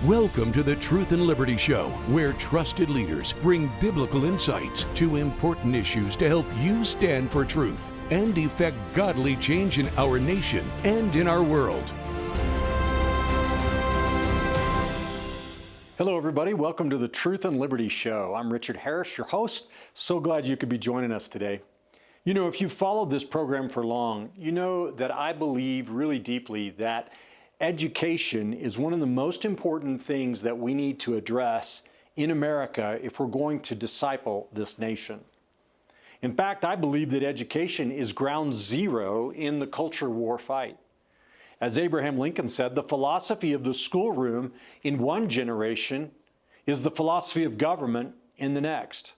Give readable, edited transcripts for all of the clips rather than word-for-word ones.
Welcome to the Truth and Liberty Show, where trusted leaders bring biblical insights to important issues to help you stand for truth and effect godly change in our nation and in our world. Hello, everybody. Welcome to the Truth and Liberty Show. I'm Richard Harris, your host. So glad you could be joining us today. You know, if you've followed this program for long, you know that I believe really deeply that education is one of the most important things that we need to address in America if we're going to disciple this nation. In fact, I believe that education is ground zero in the culture war fight. As Abraham Lincoln said, the philosophy of the schoolroom in one generation is the philosophy of government in the next.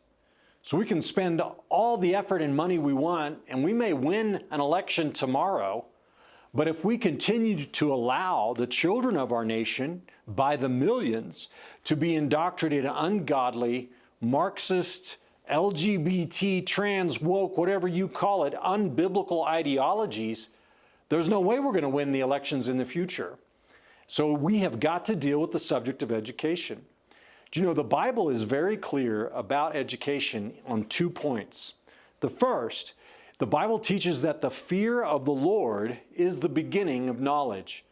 So we can spend all the effort and money we want, and we may win an election tomorrow, but if we continue to allow the children of our nation, by the millions, to be indoctrinated in ungodly, Marxist, LGBT, trans, woke, whatever you call it, unbiblical ideologies, there's no way we're going to win the elections in the future. So we have got to deal with the subject of education. Do you know, the Bible is very clear about education on 2 points. The first, the Bible teaches that the fear of the Lord is the beginning of knowledge.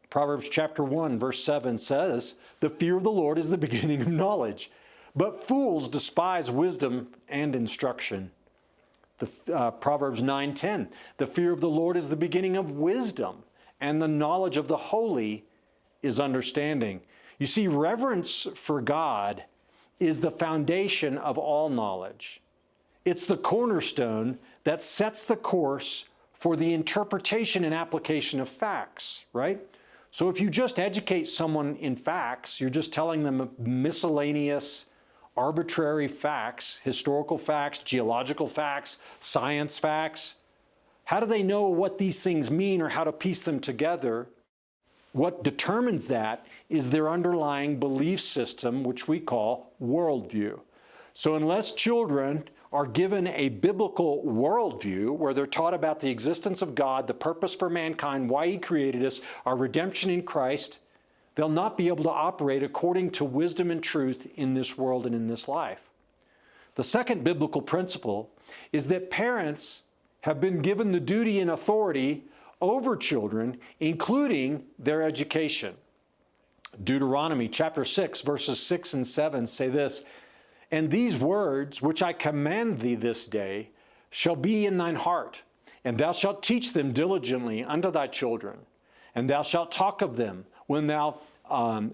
Proverbs chapter 1, verse 7 says, "The fear of the Lord is the beginning of knowledge, but fools despise wisdom and instruction." Proverbs 9:10, "The fear of the Lord is the beginning of wisdom, and the knowledge of the holy is understanding." You see, reverence for God is the foundation of all knowledge. It's the cornerstone that sets the course for the interpretation and application of facts, right? So if you just educate someone in facts, you're just telling them miscellaneous, arbitrary facts, historical facts, geological facts, science facts. How do they know what these things mean or how to piece them together? What determines that is their underlying belief system, which we call worldview. So unless children are given a biblical worldview where they're taught about the existence of God, the purpose for mankind, why He created us, our redemption in Christ, they'll not be able to operate according to wisdom and truth in this world and in this life. The second biblical principle is that parents have been given the duty and authority over children, including their education. Deuteronomy chapter 6, verses 6 and 7 say this, "And these words which I command thee this day shall be in thine heart, and thou shalt teach them diligently unto thy children, and thou shalt talk of them when thou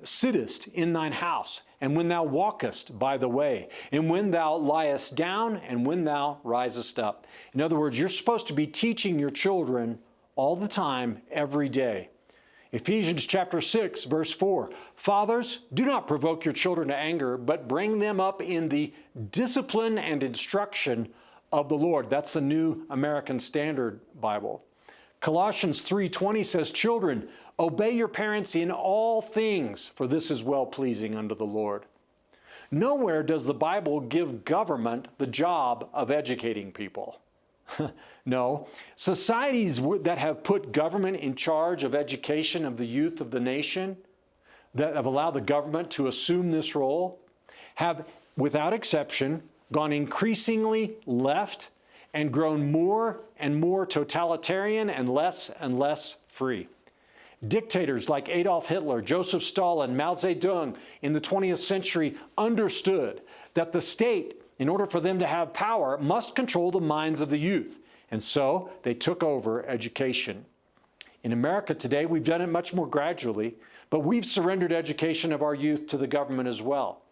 sittest in thine house, and when thou walkest by the way, and when thou liest down, and when thou risest up." In other words, you're supposed to be teaching your children all the time, every day. Ephesians chapter 6, verse 4, "Fathers, do not provoke your children to anger, but bring them up in the discipline and instruction of the Lord." That's the New American Standard Bible. Colossians 3:20 says, "Children, obey your parents in all things, for this is well-pleasing unto the Lord." Nowhere does the Bible give government the job of educating people. No. Societies that have put government in charge of education of the youth of the nation, that have allowed the government to assume this role, have, without exception, gone increasingly left and grown more and more totalitarian and less free. Dictators like Adolf Hitler, Joseph Stalin, Mao Zedong in the 20th century understood that the state, in order for them to have power, must control the minds of the youth. And so they took over education. In America today, we've done it much more gradually, but we've surrendered education of our youth to the government as well.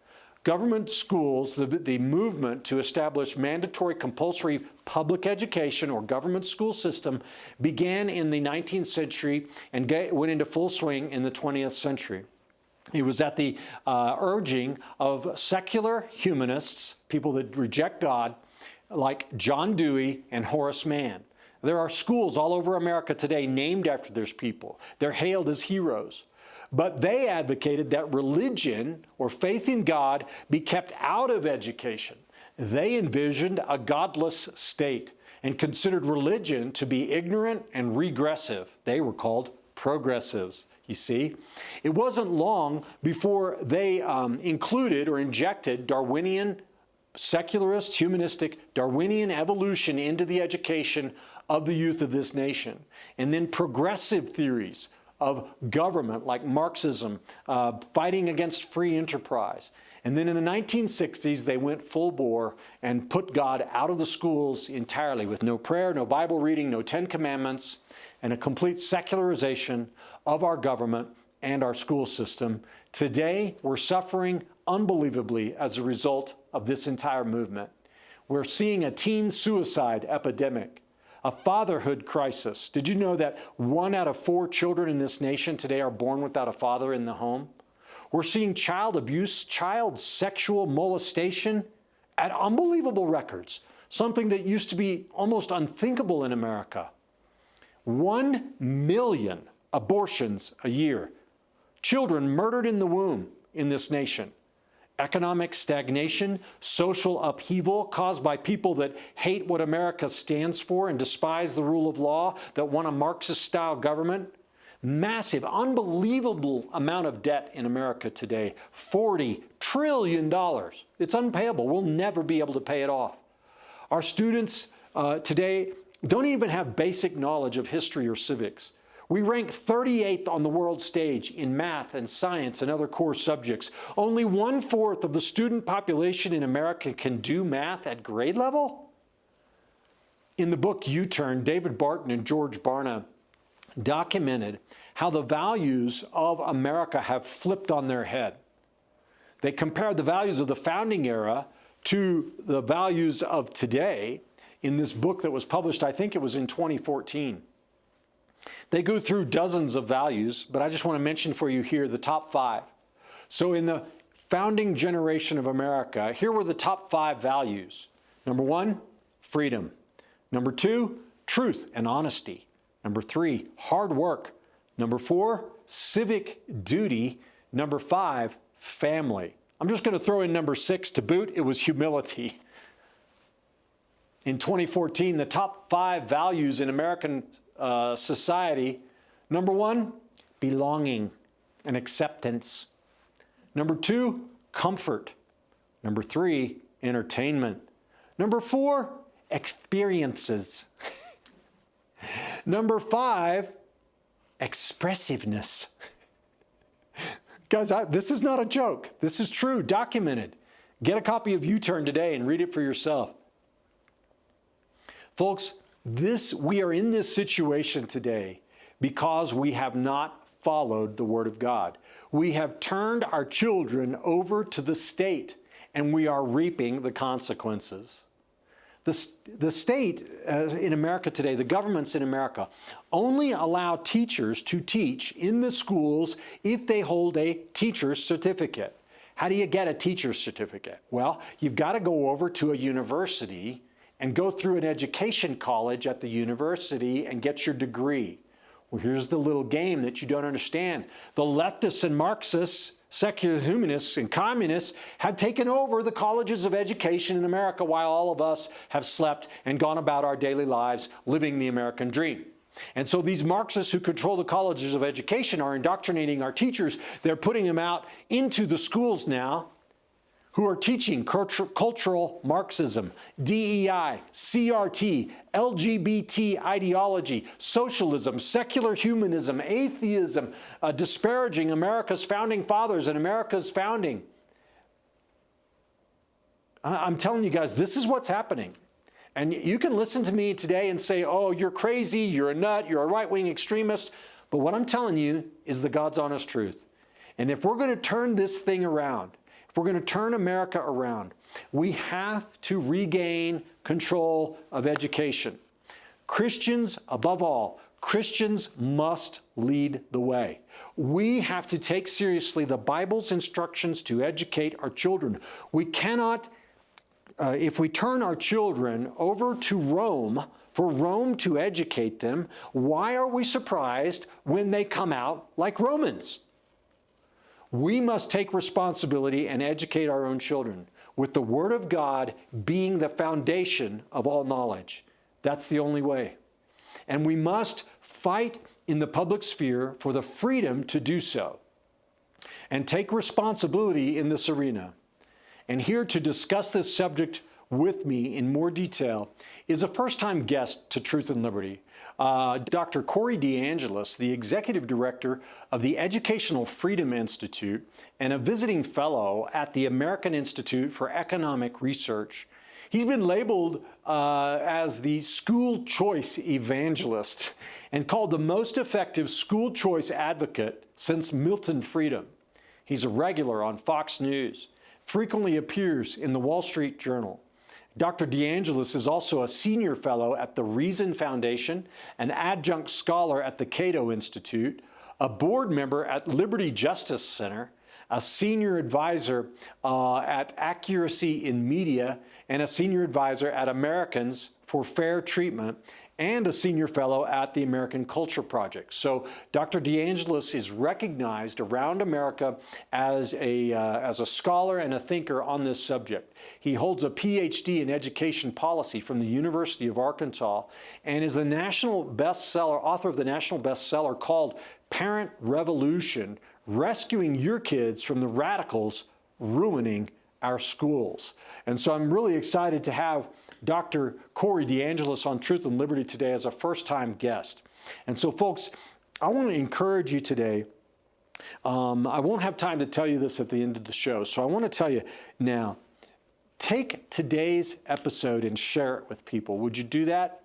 Government schools, the movement to establish mandatory compulsory public education or government school system, began in the 19th century and went into full swing in the 20th century. It was at the urging of secular humanists, people that reject God, like John Dewey and Horace Mann. There are schools all over America today named after those people. They're hailed as heroes. But they advocated that religion or faith in God be kept out of education. They envisioned a godless state and considered religion to be ignorant and regressive. They were called progressives. you see. It wasn't long before they included or injected Darwinian, secularist, humanistic, Darwinian evolution into the education of the youth of this nation. And then progressive theories of government like Marxism, fighting against free enterprise. And then in the 1960s, they went full bore and put God out of the schools entirely with no prayer, no Bible reading, no Ten Commandments, and a complete secularization of our government and our school system. Today, we're suffering unbelievably as a result of this entire movement. We're seeing a teen suicide epidemic, a fatherhood crisis. Did you know that 1 out of 4 children in this nation today are born without a father in the home? We're seeing child abuse, child sexual molestation at unbelievable records, something that used to be almost unthinkable in America. 1 million abortions a year, children murdered in the womb in this nation. Economic stagnation, social upheaval caused by people that hate what America stands for and despise the rule of law, that want a Marxist-style government. Massive, unbelievable amount of debt in America today, $40 trillion. It's unpayable. We'll never be able to pay it off. Our students today don't even have basic knowledge of history or civics. We rank 38th on the world stage in math and science and other core subjects. Only 1/4 of the student population in America can do math at grade level. In the book U-Turn, David Barton and George Barna documented how the values of America have flipped on their head. They compared the values of the founding era to the values of today in this book that was published, I think it was in 2014. They go through dozens of values, but I just want to mention for you here the top 5. So in the founding generation of America, here were the top 5 values. Number 1, freedom. Number 2, truth and honesty. Number 3, hard work. Number 4, civic duty. Number 5, family. I'm just going to throw in number 6 to boot. It was humility. In 2014, the top 5 values in American society. Number 1, belonging and acceptance. Number 2, comfort. Number 3, entertainment. Number 4, experiences. Number 5, expressiveness. Guys, this is not a joke. This is true, documented. Get a copy of U-Turn today and read it for yourself. Folks, we are in this situation today because we have not followed the Word of God. We have turned our children over to the state, and we are reaping the consequences. The state in America today, the governments in America, only allow teachers to teach in the schools if they hold a teacher's certificate. How do you get a teacher's certificate? Well, you've got to go over to a university and go through an education college at the university and get your degree. Well, here's the little game that you don't understand. The leftists and Marxists, secular humanists and communists have taken over the colleges of education in America while all of us have slept and gone about our daily lives living the American dream. And so these Marxists who control the colleges of education are indoctrinating our teachers. They're putting them out into the schools now, who are teaching cultural Marxism, DEI, CRT, LGBT ideology, socialism, secular humanism, atheism, disparaging America's founding fathers and America's founding. I'm telling you guys, this is what's happening. And you can listen to me today and say, oh, you're crazy, you're a nut, you're a right-wing extremist. But what I'm telling you is the God's honest truth. And if we're going to turn this thing around, if we're going to turn America around, we have to regain control of education. Christians, above all, Christians must lead the way. We have to take seriously the Bible's instructions to educate our children. We cannot, if we turn our children over to Rome, for Rome to educate them, why are we surprised when they come out like Romans? We must take responsibility and educate our own children with the Word of God being the foundation of all knowledge. That's the only way. And we must fight in the public sphere for the freedom to do so and take responsibility in this arena. And here to discuss this subject with me in more detail is a first-time guest to Truth and Liberty, Dr. Corey DeAngelis, the Executive Director of the Educational Freedom Institute and a visiting fellow at the American Institute for Economic Research. He's been labeled as the school choice evangelist and called the most effective school choice advocate since Milton Friedman. He's a regular on Fox News, frequently appears in the Wall Street Journal. Dr. DeAngelis is also a senior fellow at the Reason Foundation, an adjunct scholar at the Cato Institute, a board member at Liberty Justice Center, a senior advisor at Accuracy in Media, and a senior advisor at Americans for Fair Treatment, and a senior fellow at the American Culture Project. So Dr. DeAngelis is recognized around America as a scholar and a thinker on this subject. He holds a PhD in education policy from the University of Arkansas and is the author of the national bestseller called Parent Revolution: Rescuing Your Kids from the Radicals Ruining Our Schools. And so I'm really excited to have Dr. Corey DeAngelis on Truth and Liberty today as a first-time guest. And so, folks, I want to encourage you today. I won't have time to tell you this at the end of the show, so I want to tell you now, take today's episode and share it with people. Would you do that?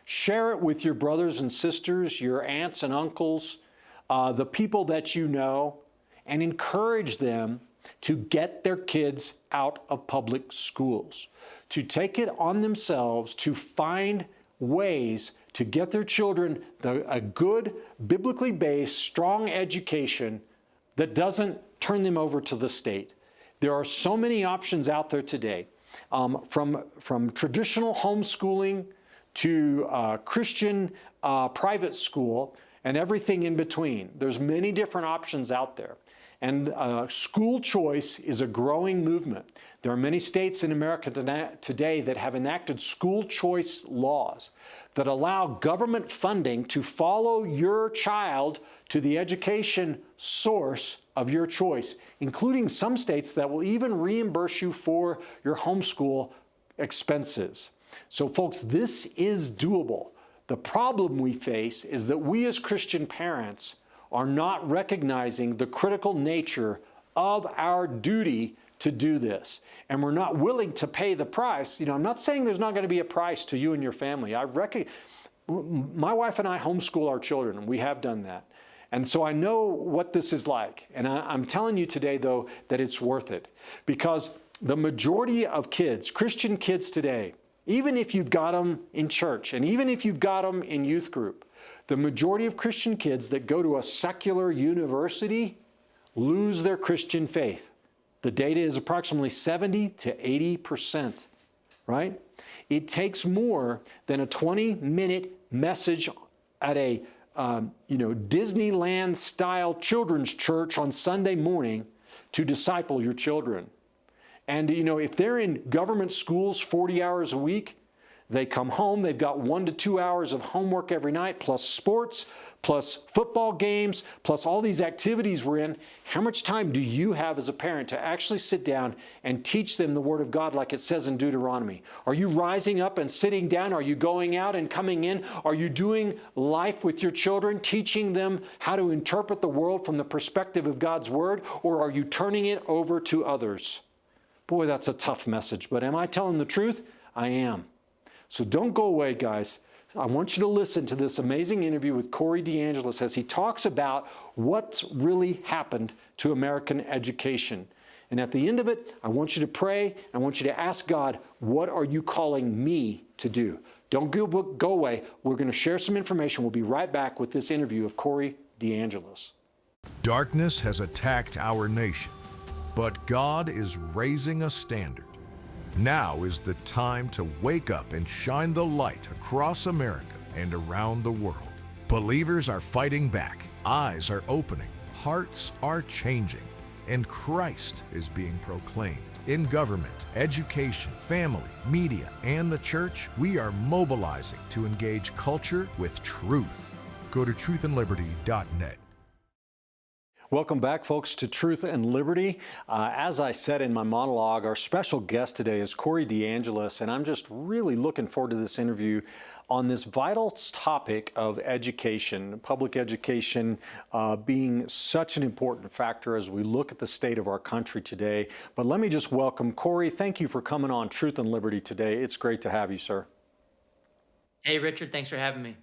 Share it with your brothers and sisters, your aunts and uncles, the people that you know, and encourage them to get their kids out of public schools, to take it on themselves to find ways to get their children a good, biblically based, strong education that doesn't turn them over to the state. There are so many options out there today, from traditional homeschooling to Christian private school and everything in between. There's many different options out there. And school choice is a growing movement. There are many states in America today that have enacted school choice laws that allow government funding to follow your child to the education source of your choice, including some states that will even reimburse you for your homeschool expenses. So, folks, this is doable. The problem we face is that we as Christian parents are not recognizing the critical nature of our duty to do this. And we're not willing to pay the price. You know, I'm not saying there's not going to be a price to you and your family. My wife and I homeschool our children, and we have done that. And so I know what this is like. And I'm telling you today, though, that it's worth it. Because the majority of kids, Christian kids today, even if you've got them in church, and even if you've got them in youth group, the majority of Christian kids that go to a secular university lose their Christian faith. The data is approximately 70 to 80%, right? It takes more than a 20-minute message at a Disneyland-style children's church on Sunday morning to disciple your children. And, if they're in government schools 40 hours a week, they come home, they've got 1 to 2 hours of homework every night, plus sports, plus football games, plus all these activities we're in. How much time do you have as a parent to actually sit down and teach them the Word of God like it says in Deuteronomy? Are you rising up and sitting down? Are you going out and coming in? Are you doing life with your children, teaching them how to interpret the world from the perspective of God's Word? Or are you turning it over to others? Boy, that's a tough message, but am I telling the truth? I am. So don't go away, guys. I want you to listen to this amazing interview with Corey DeAngelis as he talks about what's really happened to American education. And at the end of it, I want you to pray. I want you to ask God, what are you calling me to do? Don't go away. We're going to share some information. We'll be right back with this interview of Corey DeAngelis. Darkness has attacked our nation, but God is raising a standard. Now is the time to wake up and shine the light across America and around the world. Believers are fighting back, eyes are opening, hearts are changing, and Christ is being proclaimed. In government, education, family, media, and the church, we are mobilizing to engage culture with truth. Go to truthandliberty.net. Welcome back, folks, to Truth and Liberty. As I said in my monologue, our special guest today is Corey DeAngelis, and I'm just really looking forward to this interview on this vital topic of education, public education being such an important factor as we look at the state of our country today. But let me just welcome Corey. Thank you for coming on Truth and Liberty today. It's great to have you, sir. Hey, Richard, thanks for having me.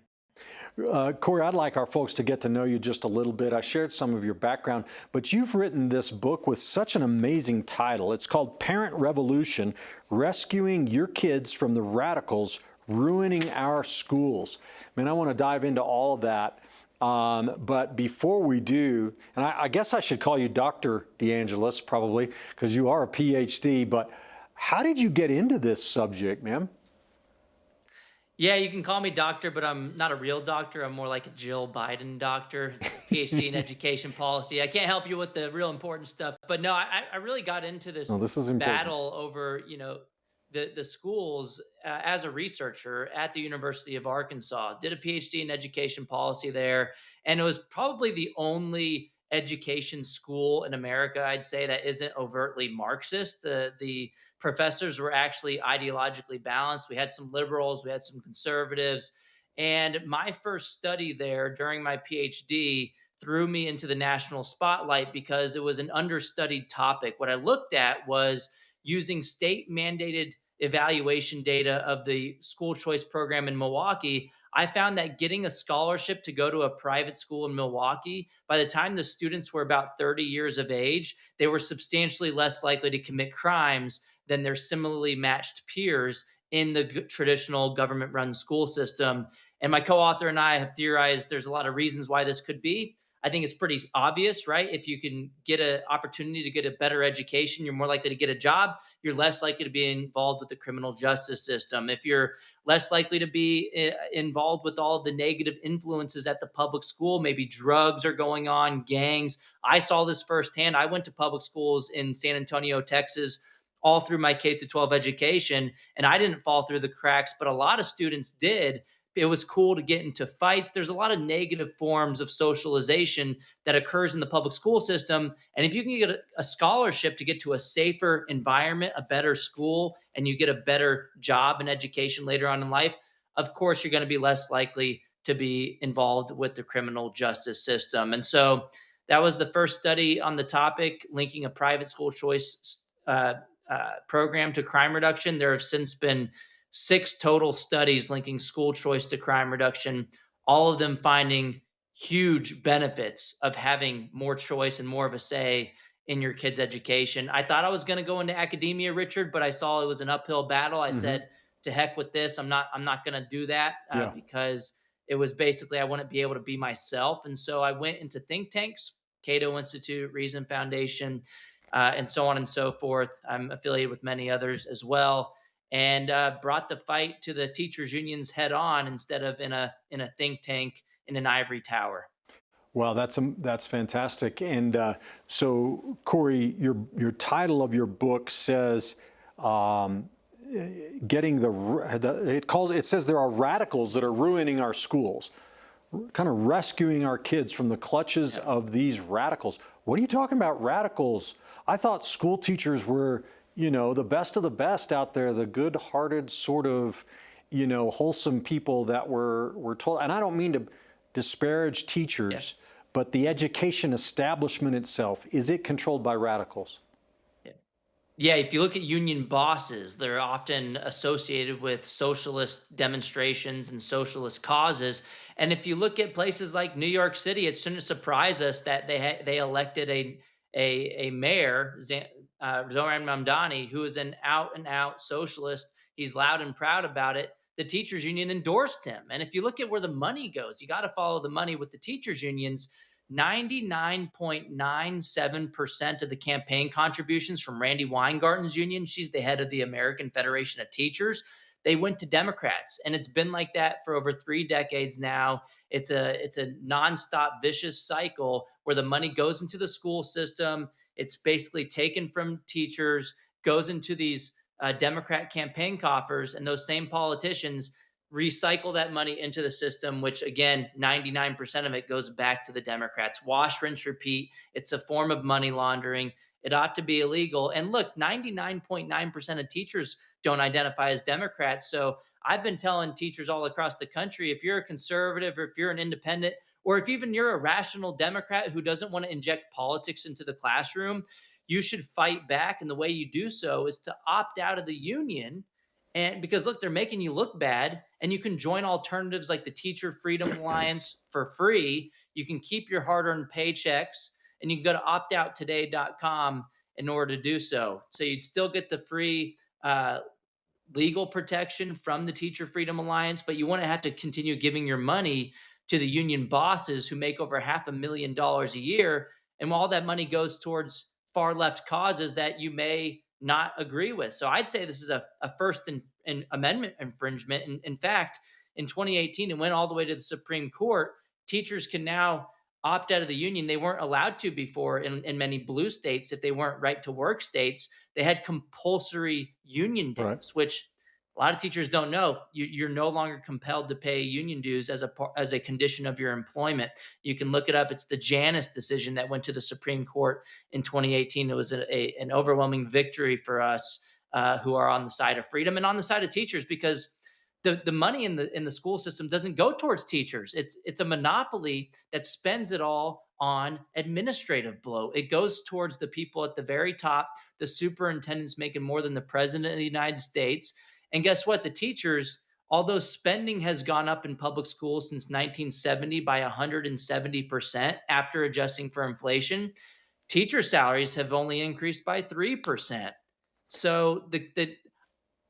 Corey, I'd like our folks to get to know you just a little bit. I shared some of your background, but you've written this book with such an amazing title. It's called Parent Revolution: Rescuing Your Kids from the Radicals Ruining Our Schools. Man, I want to dive into all of that. But before we do, and I guess I should call you Dr. DeAngelis probably, because you are a PhD, but how did you get into this subject, ma'am? Yeah, you can call me doctor, but I'm not a real doctor. I'm more like a Jill Biden doctor, PhD in education policy. I can't help you with the real important stuff. But no, I really got into this, This is important. battle over, the schools as a researcher at the University of Arkansas. Did a PhD in education policy there. And it was probably the only education school in America, I'd say, that isn't overtly Marxist. The professors were actually ideologically balanced. We had some liberals, we had some conservatives. And my first study there during my PhD threw me into the national spotlight because it was an understudied topic. What I looked at was using state mandated evaluation data of the school choice program in Milwaukee. I found that getting a scholarship to go to a private school in Milwaukee, by the time the students were about 30 years of age, they were substantially less likely to commit crimes than their similarly matched peers in the traditional government-run school system. And my co-author and I have theorized there's a lot of reasons why this could be. I think it's pretty obvious, right? If you can get an opportunity to get a better education, you're more likely to get a job. You're less likely to be involved with the criminal justice system. If you're less likely to be involved with all of the negative influences at the public school, maybe drugs are going on, gangs. I saw this firsthand. I went to public schools in San Antonio, Texas, all through my K through 12 education, and I didn't fall through the cracks, but a lot of students did. It was cool to get into fights. There's a lot of negative forms of socialization that occurs in the public school system. And if you can get a scholarship to get to a safer environment, a better school, and you get a better job and education later on in life, of course, you're going to be less likely to be involved with the criminal justice system. And so that was the first study on the topic, linking a private school choice program to crime reduction. There have since been 6 total studies linking school choice to crime reduction, all of them finding huge benefits of having more choice and more of a say in your kid's education. I thought I was going to go into academia, Richard, but I saw it was an uphill battle. I said, to heck with this. I'm not going to do that because it was basically I wouldn't be able to be myself. And so I went into think tanks, Cato Institute, Reason Foundation, and so on and so forth. I'm affiliated with many others as well, and brought the fight to the teachers' unions head on instead of in a think tank in an ivory tower. Well, that's fantastic. And so, Corey, your title of your book says it says there are radicals that are ruining our schools, kind of rescuing our kids from the clutches of these radicals. What are you talking about, radicals? I thought school teachers were, the best of the best out there, the good-hearted sort of, wholesome people that were told. And I don't mean to disparage teachers, but the education establishment itself, is it controlled by radicals? Yeah, if you look at union bosses, they're often associated with socialist demonstrations and socialist causes. And if you look at places like New York City, it shouldn't surprise us that they elected a mayor, Zoran Mamdani, who is an out-and-out socialist. He's loud and proud about it. The teachers union endorsed him. And if you look at where the money goes, you got to follow the money with the teachers unions. 99.97% of the campaign contributions from Randy Weingarten's union, she's the head of the American Federation of Teachers, they went to Democrats. And it's been like that for over 3 decades now. It's a nonstop vicious cycle where the money goes into the school system. It's basically taken from teachers, goes into these Democrat campaign coffers, and those same politicians recycle that money into the system, which again, 99% of it goes back to the Democrats. Wash, rinse, repeat. It's a form of money laundering. It ought to be illegal. And look, 99.9% of teachers don't identify as Democrats. So I've been telling teachers all across the country, if you're a conservative or if you're an independent, or if even you're a rational Democrat who doesn't want to inject politics into the classroom, you should fight back. And the way you do so is to opt out of the union. And because look, they're making you look bad, and you can join alternatives like the Teacher Freedom Alliance for free. You can keep your hard earned paychecks, and you can go to optouttoday.com in order to do so. So you'd still get the free legal protection from the Teacher Freedom Alliance, but you wouldn't have to continue giving your money to the union bosses who make over $500,000 a year. And all that money goes towards far left causes that you may not agree with. So I'd say this is a First Amendment infringement. And in fact, in 2018, it went all the way to the Supreme Court. Teachers can now opt out of the union. They weren't allowed to before in many blue states. If they weren't right to work states, they had compulsory union dues, Right. which a lot of teachers don't know. You're no longer compelled to pay union dues as a condition of your employment. You can look it up. It's the DeAngelis decision that went to the Supreme Court in 2018. It was an overwhelming victory for us who are on the side of freedom and on the side of teachers, because the money in the school system doesn't go towards teachers. It's a monopoly that spends it all on administrative bloat. It goes towards the people at the very top, the superintendents making more than the president of the United States. And guess what? The teachers, although spending has gone up in public schools since 1970 by 170% after adjusting for inflation, teacher salaries have only increased by 3%. So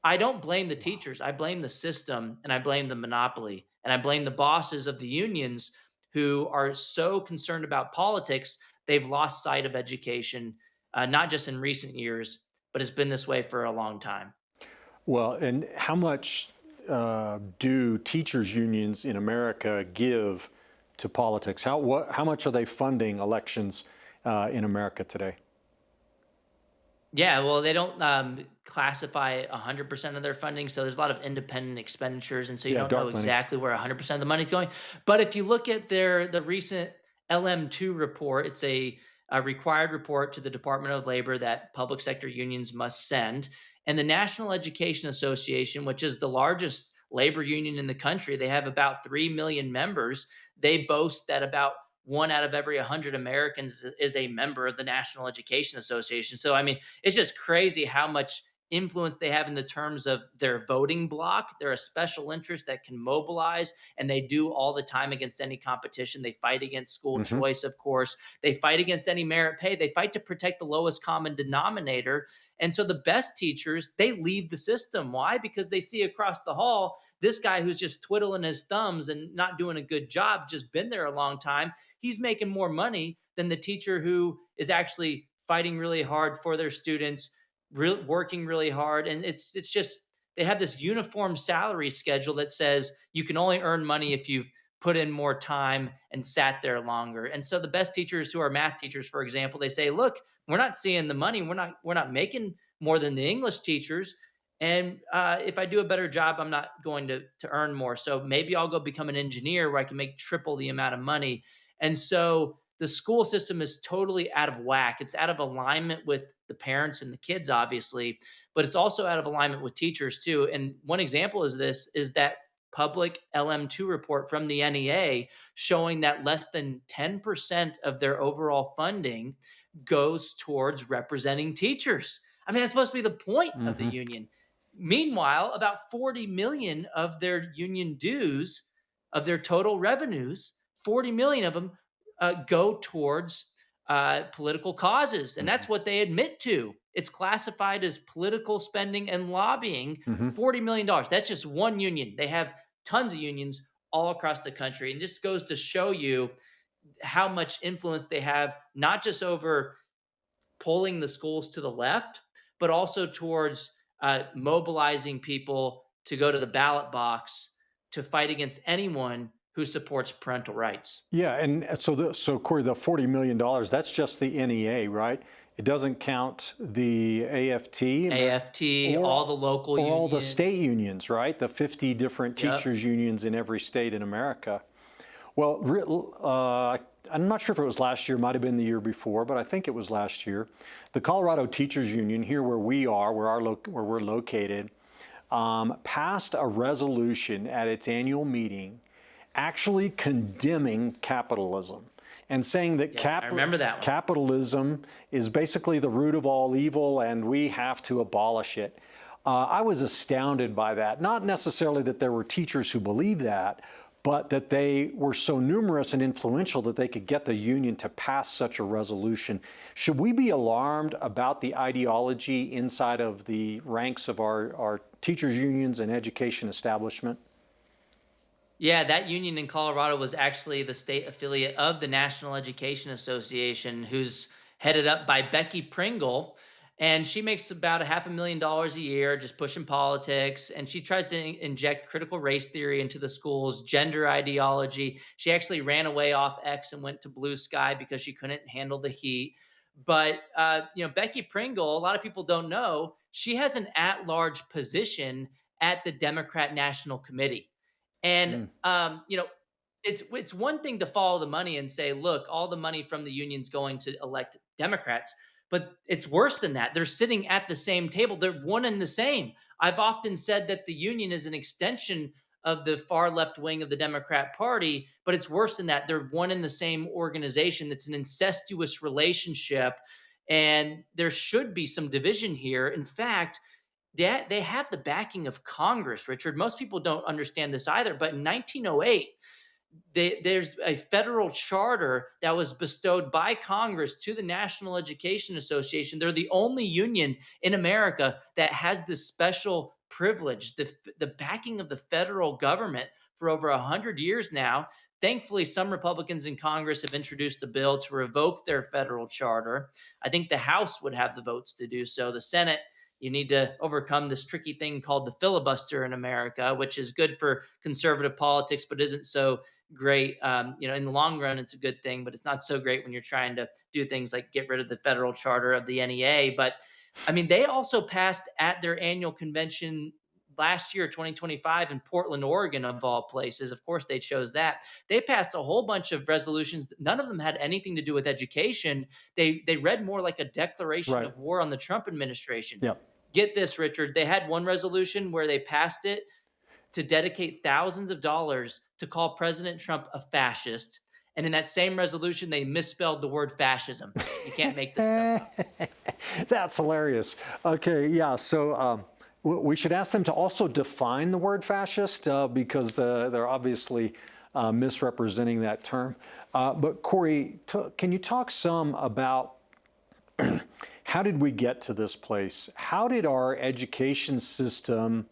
I don't blame the teachers. I blame the system, and I blame the monopoly, and I blame the bosses of the unions who are so concerned about politics, they've lost sight of education, not just in recent years, but it's been this way for a long time. Well, and how much do teachers' unions in America give to politics? How much are they funding elections in America today? Yeah, well, they don't classify 100% of their funding, so there's a lot of independent expenditures, and so you Yeah, don't know dark money. exactly where 100% of the money is going. But if you look at the recent LM2 report, it's a required report to the Department of Labor that public sector unions must send, and the National Education Association, which is the largest labor union in the country, they have about 3 million members. They boast that about one out of every 100 Americans is a member of the National Education Association. So, I mean, it's just crazy how much influence they have in the terms of their voting bloc. They're a special interest that can mobilize, and they do all the time against any competition. They fight against school Hmm. choice, of course. They fight against any merit pay. They fight to protect the lowest common denominator. And so the best teachers, they leave the system. Why? Because they see across the hall this guy who's just twiddling his thumbs and not doing a good job, just been there a long time. He's making more money than the teacher who is actually fighting really hard for their students, working really hard. And it's just they have this uniform salary schedule that says you can only earn money if you've put in more time and sat there longer. And so the best teachers, who are math teachers, for example, they say, look, we're not seeing the money. We're not making more than the English teachers. And if I do a better job, I'm not going to earn more. So maybe I'll go become an engineer where I can make triple the amount of money. And so the school system is totally out of whack. It's out of alignment with the parents and the kids, obviously, but it's also out of alignment with teachers too. And one example is that public LM2 report from the NEA showing that less than 10% of their overall funding goes towards representing teachers. I mean, that's supposed to be the point of the Hmm. union. Meanwhile, about 40 million of their union dues, of their total revenues, 40 million of them go towards political causes. And that's what they admit to. It's classified as political spending and lobbying. Hmm. $40 million. That's just one union. They have tons of unions all across the country. And just goes to show you how much influence they have, not just over pulling the schools to the left, but also towards mobilizing people to go to the ballot box to fight against anyone who supports parental rights. Yeah, and so Corey, the $40 million, that's just the NEA, right? It doesn't count the AFT, AFT, or all the local or all the unions. state unions, right? The 50 different Yep. teachers unions in every state in America. Well, I'm not sure if it was last year, might have been the year before, but I think it was last year. The Colorado Teachers Union, here where we are, where we're located, passed a resolution at its annual meeting actually condemning capitalism and saying that I remember that one. capitalism is basically the root of all evil and we have to abolish it. I was astounded by that. Not necessarily that there were teachers who believed that, but that they were so numerous and influential that they could get the union to pass such a resolution. Should we be alarmed about the ideology inside of the ranks of our teachers' unions and education establishment? Yeah, that union in Colorado was actually the state affiliate of the National Education Association, who's headed up by Becky Pringle. And she makes about a $500,000 a year just pushing politics. And she tries to inject critical race theory into the schools, gender ideology. She actually ran away off X and went to Blue Sky because she couldn't handle the heat. But, Becky Pringle, a lot of people don't know, she has an at large position at the Democrat National Committee. And Mm. it's one thing to follow the money and say, look, all the money from the union's going to elect Democrats, but it's worse than that. They're sitting at the same table. They're one and the same. I've often said that the union is an extension of the far left wing of the Democrat Party, but it's worse than that. They're one and the same organization. It's an incestuous relationship, and there should be some division here. In fact, they have the backing of Congress, Richard. Most people don't understand this either. But in 1908, there's a federal charter that was bestowed by Congress to the National Education Association. They're the only union in America that has this special privilege, the backing of the federal government for over 100 years now. Thankfully, some Republicans in Congress have introduced a bill to revoke their federal charter. I think the House would have the votes to do so. The Senate, you need to overcome this tricky thing called the filibuster in America, which is good for conservative politics, but isn't so great. In the long run, it's a good thing, but it's not so great when you're trying to do things like get rid of the federal charter of the NEA. But I mean, they also passed at their annual convention last year, 2025, in Portland, Oregon, of all places. Of course, they chose that. They passed a whole bunch of resolutions. None of them had anything to do with education. They read more like a declaration Right. of war on the Trump administration. Yep. Get this, Richard. They had one resolution where they passed it to dedicate thousands of dollars to call President Trump a fascist. And in that same resolution, they misspelled the word fascism. You can't make this stuff up. That's hilarious. Okay, yeah. So we should ask them to also define the word fascist because they're obviously misrepresenting that term. But Corey, can you talk some about how did we get to this place? How did our education system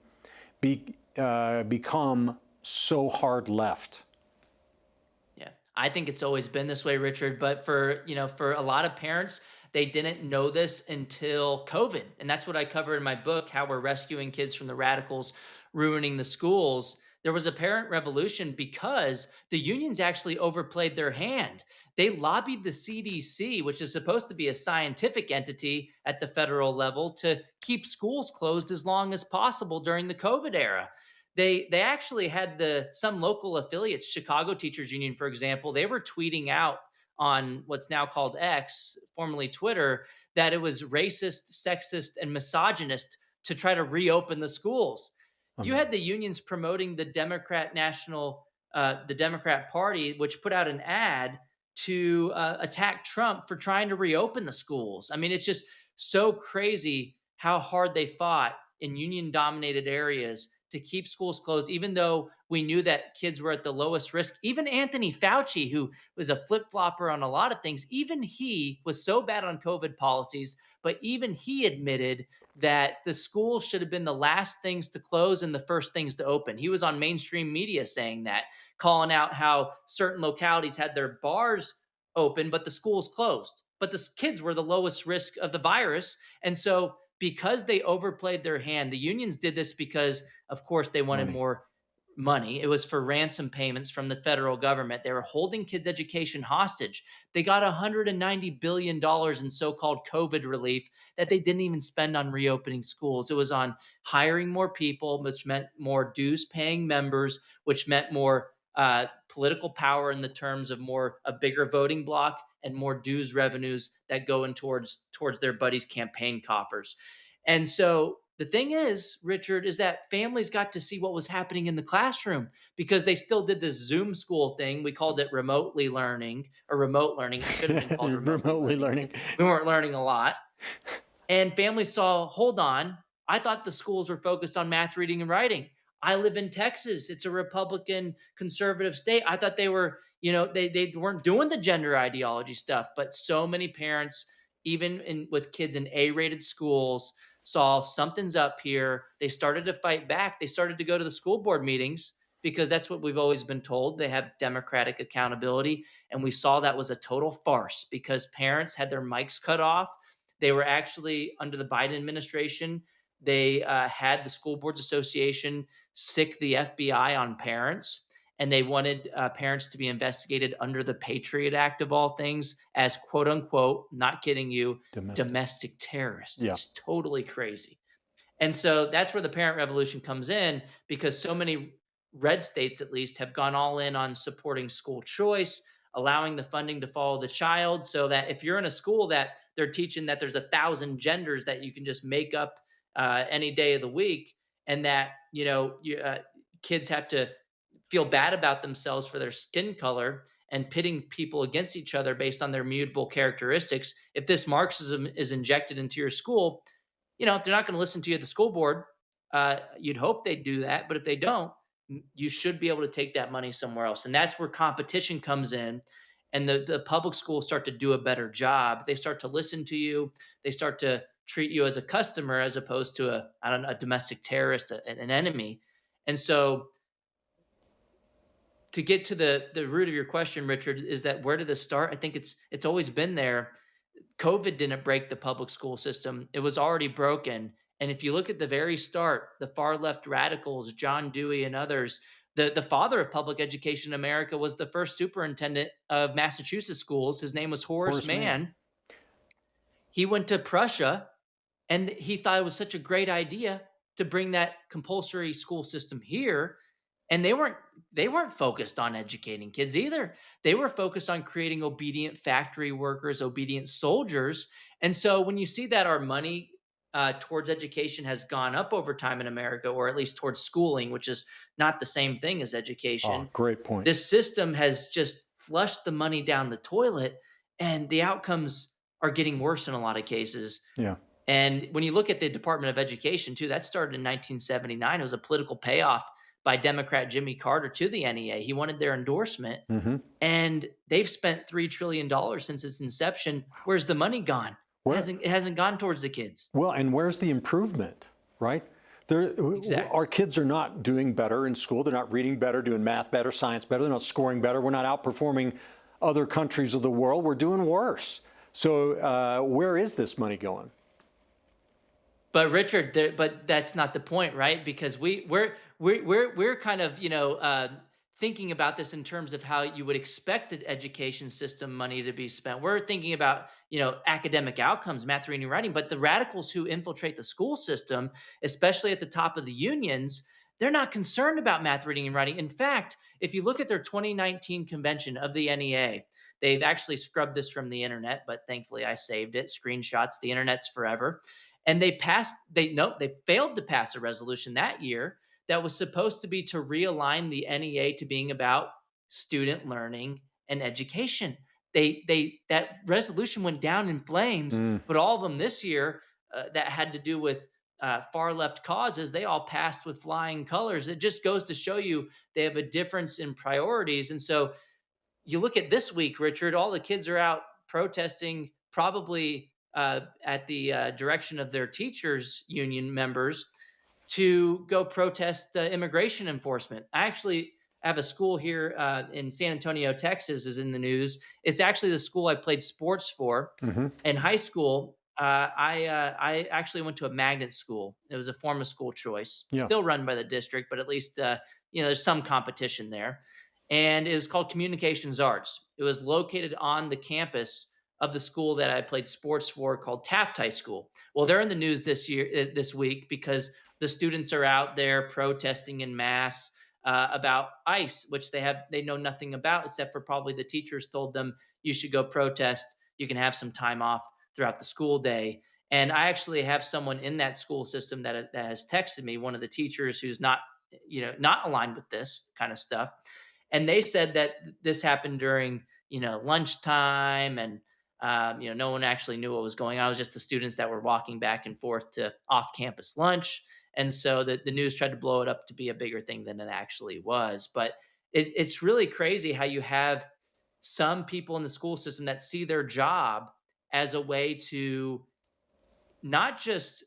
become so hard left? Yeah, I think it's always been this way, Richard. But for a lot of parents, they didn't know this until COVID, and that's what I cover in my book: how we're rescuing kids from the radicals ruining the schools. There was a parent revolution because the unions actually overplayed their hand. They lobbied the CDC, which is supposed to be a scientific entity at the federal level, to keep schools closed as long as possible during the COVID era. They actually had some local affiliates, Chicago Teachers Union, for example, they were tweeting out on what's now called X, formerly Twitter, that it was racist, sexist, and misogynist to try to reopen the schools. You had the unions promoting the Democrat Party, which put out an ad to attack Trump for trying to reopen the schools. I mean, it's just so crazy how hard they fought in union-dominated areas to keep schools closed, even though we knew that kids were at the lowest risk. Even Anthony Fauci, who was a flip-flopper on a lot of things, even he was so bad on COVID policies, but even he admitted that the schools should have been the last things to close and the first things to open. He was on mainstream media saying that, calling out how certain localities had their bars open, but the schools closed. But the kids were the lowest risk of the virus. And so because they overplayed their hand, the unions did this because, of course, they wanted Money. more money. It was for ransom payments from the federal government. They were holding kids' education hostage. They got $190 billion in so-called COVID relief that they didn't even spend on reopening schools. It was on hiring more people, which meant more dues paying members, which meant more political power in the terms of a bigger voting bloc and more dues revenues that go in towards their buddies' campaign coffers. And so the thing is, Richard, is that families got to see what was happening in the classroom because they still did this Zoom school thing. We called it remotely learning or remote learning. It should have been called remotely learning. We weren't learning a lot. And families saw, hold on, I thought the schools were focused on math, reading, and writing. I live in Texas. It's a Republican conservative state. I thought they were, they weren't doing the gender ideology stuff. But so many parents, even with kids in A-rated schools, saw something's up here. They started to fight back. They started to go to the school board meetings because that's what we've always been told. They have democratic accountability. And we saw that was a total farce because parents had their mics cut off. They were actually under the Biden administration. They had the School Boards Association sick the FBI on parents, and they wanted parents to be investigated under the Patriot Act of all things as quote unquote, not kidding you, domestic terrorists. Yeah. It's totally crazy. And so that's where the parent revolution comes in because so many red states, at least, have gone all in on supporting school choice, allowing the funding to follow the child so that if you're in a school that they're teaching that there's 1,000 genders that you can just make up any day of the week, and that kids have to feel bad about themselves for their skin color and pitting people against each other based on their mutable characteristics. If this Marxism is injected into your school, if they're not going to listen to you at the school board, you'd hope they do that. But if they don't, you should be able to take that money somewhere else. And that's where competition comes in. And the public schools start to do a better job. They start to listen to you. They start to treat you as a customer as opposed to a domestic terrorist, an enemy. And so to get to the root of your question, Richard, is that where did this start? I think it's always been there. COVID didn't break the public school system. It was already broken. And if you look at the very start, the far left radicals, John Dewey and others, the father of public education in America was the first superintendent of Massachusetts schools. His name was Horace Mann. He went to Prussia, and he thought it was such a great idea to bring that compulsory school system here. And they weren't focused on educating kids either. They were focused on creating obedient factory workers, obedient soldiers. And so when you see that our money towards education has gone up over time in America, or at least towards schooling, which is not the same thing as education. Oh, great point. This system has just flushed the money down the toilet, and the outcomes are getting worse in a lot of cases. Yeah. And when you look at the Department of Education, too, that started in 1979. It was a political payoff by Democrat Jimmy Carter to the NEA. He wanted their endorsement. Mm-hmm. And they've spent $3 trillion since its inception. Where's the money gone? It hasn't gone towards the kids. Well, and where's the improvement, right? Exactly. Our kids are not doing better in school. They're not reading better, doing math better, science better. They're not scoring better. We're not outperforming other countries of the world. We're doing worse. So where is this money going? But Richard, but that's not the point, right? Because we're kind of thinking about this in terms of how you would expect the education system money to be spent. We're thinking about academic outcomes, math, reading, and writing. But the radicals who infiltrate the school system, especially at the top of the unions, they're not concerned about math, reading, and writing. In fact, if you look at their 2019 convention of the NEA, they've actually scrubbed this from the internet, but thankfully I saved it. Screenshots, the internet's forever. And they failed to pass a resolution that year that was supposed to be to realign the NEA to being about student learning and education. That resolution went down in flames, but all of them this year that had to do with far left causes, they all passed with flying colors. It just goes to show you they have a difference in priorities. And so you look at this week, Richard, all the kids are out protesting, probably at the direction of their teachers union members, to go protest immigration enforcement. I actually have a school here in San Antonio, Texas, is in the news. It's actually the school I played sports for. Mm-hmm. In high school. I actually went to a magnet school. It was a form of school choice, still run by the district, but at least there's some competition there. And it was called Communications Arts. It was located on the campus of the school that I played sports for called Taft High School. Well, they're in the news this week, because the students are out there protesting in mass about ICE, which they know nothing about, except for probably the teachers told them you should go protest. You can have some time off throughout the school day. And I actually have someone in that school system that has texted me, one of the teachers who's not aligned with this kind of stuff. And they said that this happened during, lunchtime, and no one actually knew what was going on. It was just the students that were walking back and forth to off-campus lunch. And so the news tried to blow it up to be a bigger thing than it actually was. But it's really crazy how you have some people in the school system that see their job as a way to not just,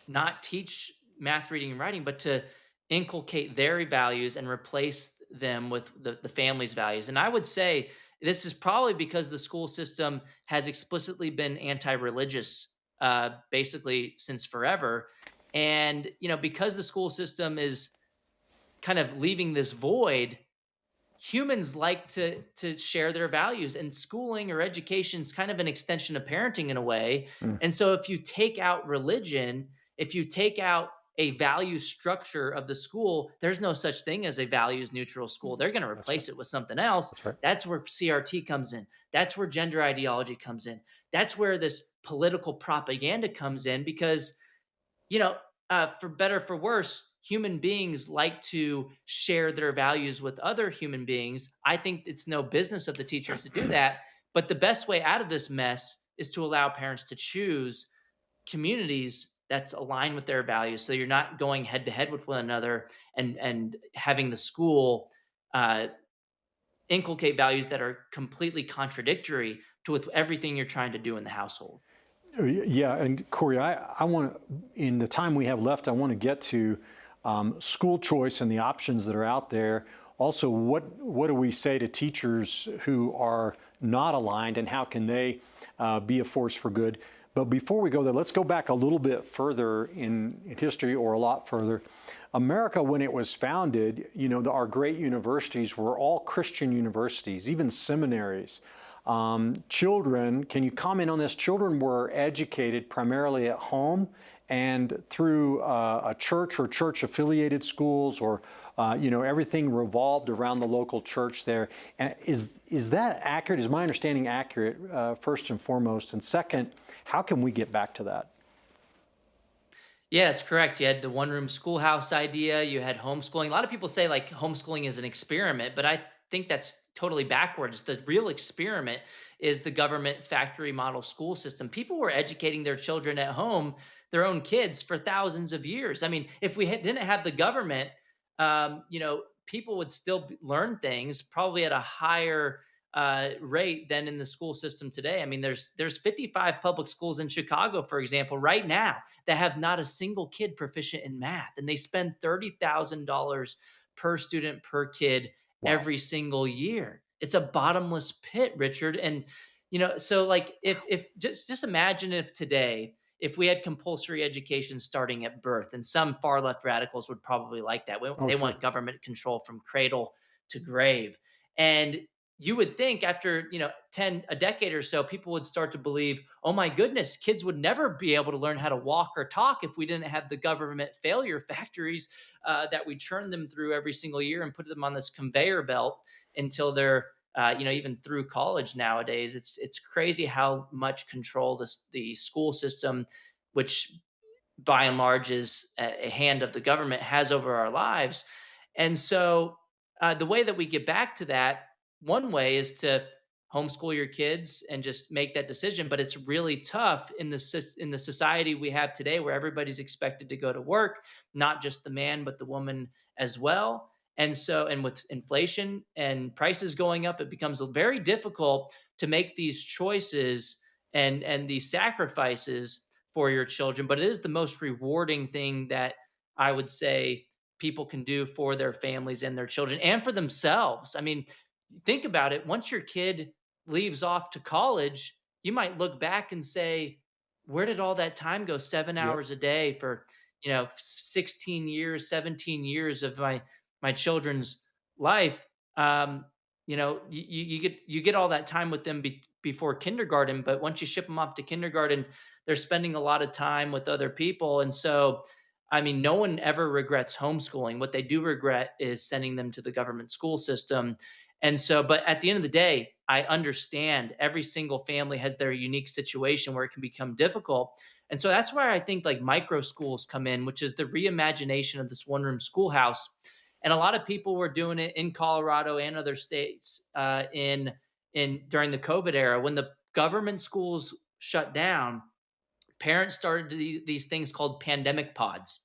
not teach math, reading, and writing, but to inculcate their values and replace them with the family's values. And I would say this is probably because the school system has explicitly been anti-religious, basically since forever. And because the school system is kind of leaving this void, humans like to share their values, and schooling or education is kind of an extension of parenting in a way. And so if you take out religion, if you take out a value structure of the school, there's no such thing as a values neutral school. They're going to replace it with something else. That's right. That's where CRT comes in. That's where gender ideology comes in. That's where this political propaganda comes in, because for better for worse, human beings like to share their values with other human beings. I think it's no business of the teachers to do that. But the best way out of this mess is to allow parents to choose communities that's aligned with their values. So you're not going head to head with one another, and having the school uh, inculcate values that are completely contradictory to with everything you're trying to do in the household. Yeah, and Corey, I want to, in the time we have left, I want to get to school choice and the options that are out there. Also, what do we say to teachers who are not aligned, and how can they be a force for good? But before we go there, let's go back a little bit further in history, or a lot further. America, when it was founded, our great universities were all Christian universities, even seminaries. Children, can you comment on this? Children were educated primarily at home and through a church or church-affiliated schools, or everything revolved around the local church there. And is that accurate? Is my understanding accurate, first and foremost? And second, how can we get back to that? Yeah, that's correct. You had the one-room schoolhouse idea. You had homeschooling. A lot of people say like homeschooling is an experiment, but I think that's totally backwards. The real experiment is the government factory model school system. People were educating their children at home, their own kids, for thousands of years. I mean, if we didn't have the government, people would still learn things probably at a higher rate than in the school system today. I mean, there's 55 public schools in Chicago, for example, right now, that have not a single kid proficient in math, and they spend $30,000 per student per kid every single year. It's a bottomless pit, Richard. And so like if just imagine if today, if we had compulsory education starting at birth, and some far left radicals would probably like that. They want government control from cradle to grave. And you would think after, a decade or so, people would start to believe, oh my goodness, kids would never be able to learn how to walk or talk if we didn't have the government failure factories that we churn them through every single year and put them on this conveyor belt until they're, even through college nowadays. It's crazy how much control the school system, which by and large is a hand of the government, has over our lives. And so the way that we get back to that, one way is to homeschool your kids and just make that decision. But it's really tough in the society we have today, where everybody's expected to go to work, not just the man, but the woman as well. And so, and with inflation and prices going up, it becomes very difficult to make these choices and these sacrifices for your children. But it is the most rewarding thing that I would say people can do for their families and their children and for themselves. I mean, think about it. Once your kid leaves off to college, you might look back and say, where did all that time go? 7 hours a day for, 16 years, 17 years of my children's life. um you get all that time with them before kindergarten, but once you ship them off to kindergarten, they're spending a lot of time with other people. And so, I mean, no one ever regrets homeschooling. What they do regret is sending them to the government school system. And so, but at the end of the day, I understand every single family has their unique situation where it can become difficult. And so that's where I think like micro schools come in, which is the reimagination of this one room schoolhouse. And a lot of people were doing it in Colorado and other states, in during the COVID era when the government schools shut down. Parents started these things called pandemic pods.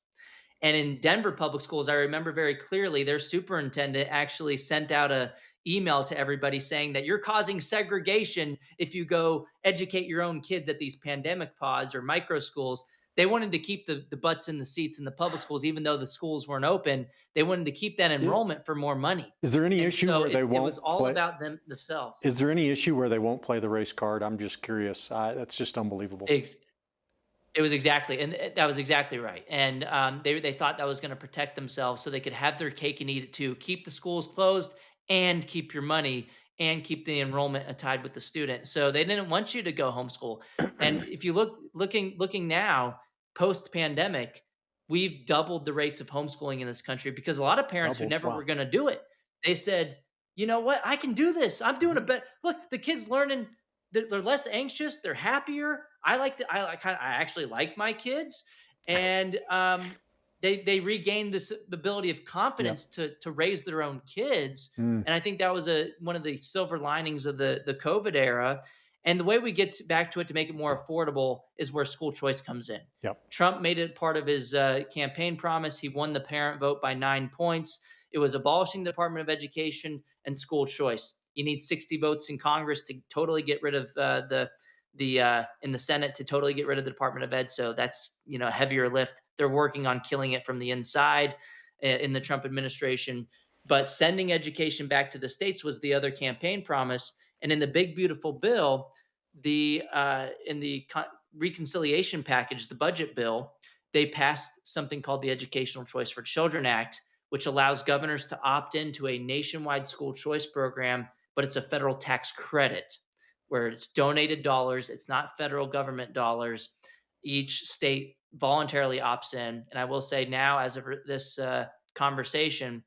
And in Denver public schools, I remember very clearly their superintendent actually sent out a email to everybody saying that you're causing segregation if you go educate your own kids at these pandemic pods or micro schools. They wanted to keep the butts in the seats in the public schools, even though the schools weren't open. They wanted to keep that I- enrollment for more money. Is there any And issue so where they it was won't all play? about them themselves. Is there any issue where they won't play the race card? I'm just curious. That's just unbelievable. It was exactly, and that was exactly right. And they thought that was going to protect themselves, so they could have their cake and eat it too. Keep the schools closed and keep your money and keep the enrollment tied with the student. So they didn't want you to go homeschool. And if you looking now, post pandemic, we've doubled the rates of homeschooling in this country because a lot of parents who Doubled. never Wow. were going to do it, they said, you know what, I can do this. I'm doing a bet. Look, the kids learning, they're less anxious, they're happier. I actually like my kids. And they regained this ability of Yeah. confidence to raise their own kids. Mm. And I think that was one of the silver linings of the COVID era. And the way we get back to it to make it more affordable is where school choice comes in. Yep. Trump made it part of his campaign promise. He won the parent vote by 9 points. It was abolishing the Department of Education and school choice. You need 60 votes in Congress to totally get rid of in the Senate to totally get rid of the Department of Ed. So that's a heavier lift. They're working on killing it from the inside in the Trump administration. But sending education back to the states was the other campaign promise. And in the big beautiful bill, in the reconciliation package, the budget bill, they passed something called the Educational Choice for Children Act, which allows governors to opt into a nationwide school choice program, but it's a federal tax credit where it's donated dollars. It's not federal government dollars. Each state voluntarily opts in. And I will say now, as of this conversation,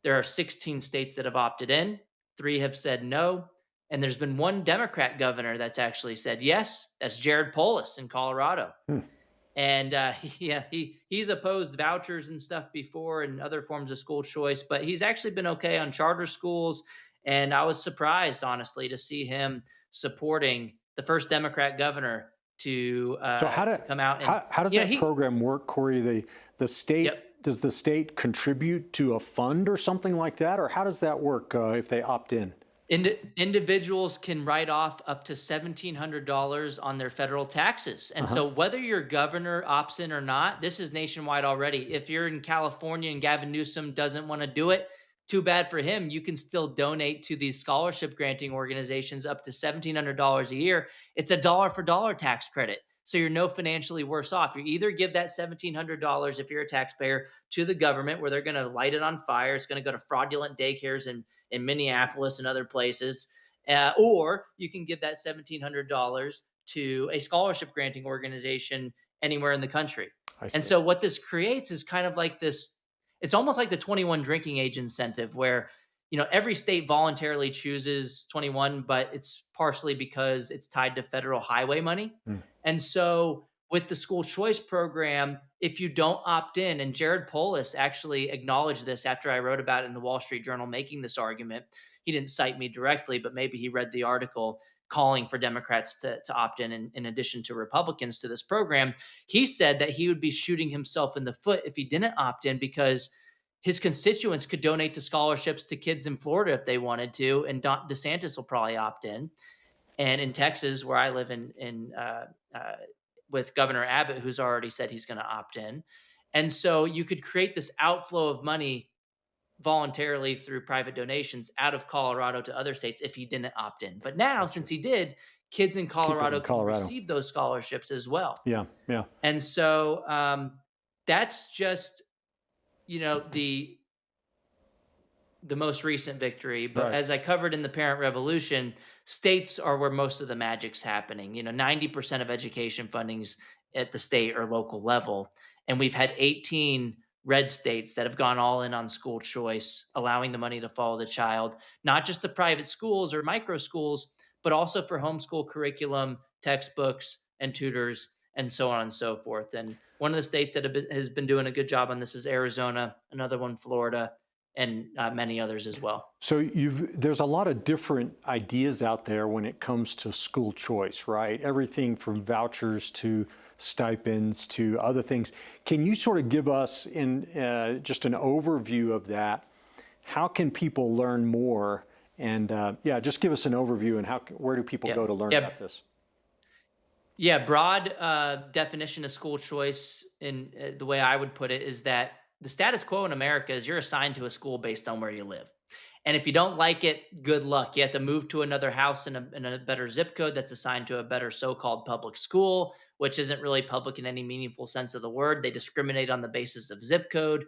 there are 16 states that have opted in. 3 have said no. And there's been one Democrat governor that's actually said yes. That's Jared Polis in Colorado. Hmm. And he's opposed vouchers and stuff before and other forms of school choice, but he's actually been okay on charter schools. And I was surprised, honestly, to see him supporting the first Democrat governor to So come out. And, how does that program work, Corey? The state, Yep. Does the state contribute to a fund or something like that? Or how does that work if they opt in? Individuals can write off up to $1,700 on their federal taxes. And so whether your governor opts in or not, this is nationwide already. If you're in California and Gavin Newsom doesn't want to do it, too bad for him. You can still donate to these scholarship granting organizations up to $1,700 a year. It's a dollar for dollar tax credit. So you're no financially worse off. You either give that $1,700 if you're a taxpayer to the government where they're going to light it on fire. It's going to go to fraudulent daycares in Minneapolis and other places. Or you can give that $1,700 to a scholarship granting organization anywhere in the country. And so what this creates is kind of like this, it's almost like the 21 drinking age incentive where, every state voluntarily chooses 21, but it's partially because it's tied to federal highway money. Mm. And so with the school choice program, if you don't opt in, and Jared Polis actually acknowledged this after I wrote about it in the Wall Street Journal making this argument. He didn't cite me directly, but maybe he read the article calling for Democrats to opt in addition to Republicans to this program. He said that he would be shooting himself in the foot if he didn't opt in because his constituents could donate to scholarships to kids in Florida if they wanted to, and DeSantis will probably opt in. And in Texas, where I live with Governor Abbott, who's already said he's going to opt in. And so you could create this outflow of money voluntarily through private donations out of Colorado to other states if he didn't opt in. But now, since he did, kids in Colorado can receive those scholarships as well. Yeah. And so that's just, the most recent victory. But Right. as I covered in the Parent Revolution, states are where most of the magic's happening. 90% of education funding's at the state or local level. And we've had 18 red states that have gone all in on school choice, allowing the money to follow the child, not just the private schools or micro schools, but also for homeschool curriculum, textbooks, and tutors, and so on and so forth. And one of the states that has been doing a good job on this is Arizona, another one, Florida, and many others as well. So there's a lot of different ideas out there when it comes to school choice, right? Everything from vouchers to stipends to other things. Can you sort of give us in just an overview of that? How can people learn more? And yeah, just give us an overview and where do people go to learn about this? Yeah, broad definition of school choice, in the way I would put it, is that the status quo in America is you're assigned to a school based on where you live. And if you don't like it, good luck. You have to move to another house in a better zip code that's assigned to a better so-called public school, which isn't really public in any meaningful sense of the word. They discriminate on the basis of zip code.